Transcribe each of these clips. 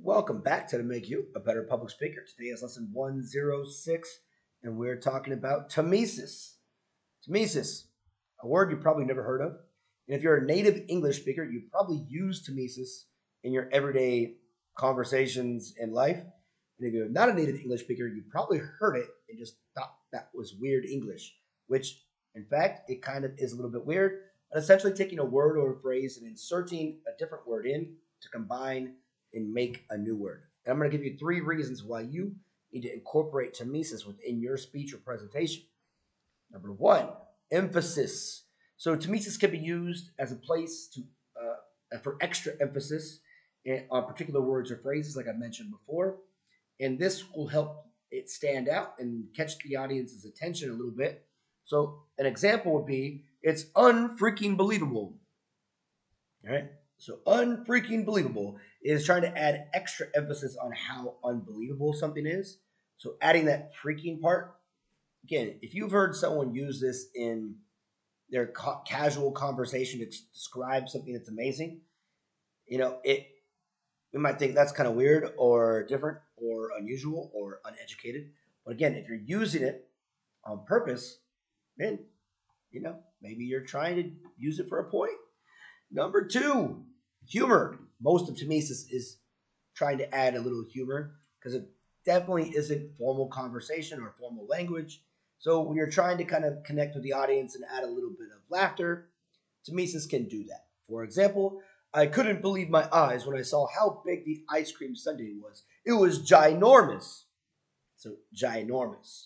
Welcome back to Make You a Better Public Speaker. Today is lesson 106, and we're talking about Tmesis. Tmesis, a word you probably never heard of. And if you're a native English speaker, you probably use Tmesis in your everyday conversations in life. And if you're not a native English speaker, you probably heard it and just thought that was weird English, which, in fact, it kind of is a little bit weird. But essentially taking a word or a phrase and inserting a different word in to combine and make a new word. And I'm going to give you 3 reasons why you need to incorporate Tmesis within your speech or presentation. Number 1, emphasis. So Tmesis can be used as a place to for extra emphasis on particular words or phrases, like I mentioned before. And this will help it stand out and catch the audience's attention a little bit. So an example would be, it's un-freaking-believable. All right. So un-freaking-believable is trying to add extra emphasis on how unbelievable something is. So adding that freaking part. Again, if you've heard someone use this in their casual conversation to describe something that's amazing, we might think that's kind of weird or different or unusual or uneducated. But again, if you're using it on purpose, then maybe you're trying to use it for a point. Number 2, humor. Most of Tmesis is trying to add a little humor because it definitely isn't formal conversation or formal language. So when you're trying to kind of connect with the audience and add a little bit of laughter, Tmesis can do that. For example, I couldn't believe my eyes when I saw how big the ice cream sundae was. It was ginormous. So ginormous,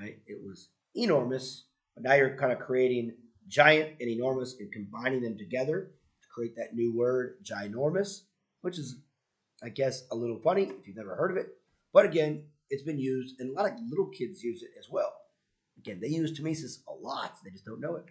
right? It was enormous, but now you're kind of creating giant and enormous and combining them together to create that new word, ginormous, which is, I guess, a little funny if you've never heard of it. But again, it's been used, and a lot of little kids use it as well. Again, they use Tmesis a lot. They just don't know it.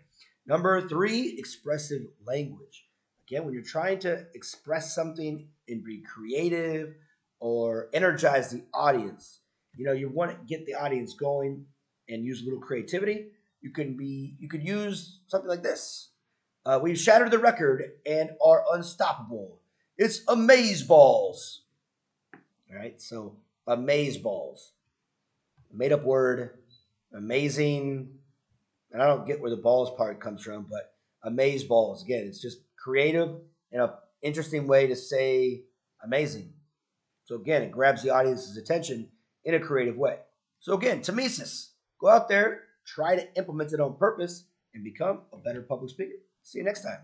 Number 3, expressive language. Again, when you're trying to express something and be creative or energize the audience, you want to get the audience going and use a little creativity. You could use something like this. We've shattered the record and are unstoppable. It's amaze balls. All right, so amaze balls, made up word, amazing. And I don't get where the balls part comes from, but amaze balls. Again, it's just creative and an interesting way to say amazing. So again, it grabs the audience's attention in a creative way. So again, Tmesis, go out there, try to implement it on purpose, and become a better public speaker. See you next time.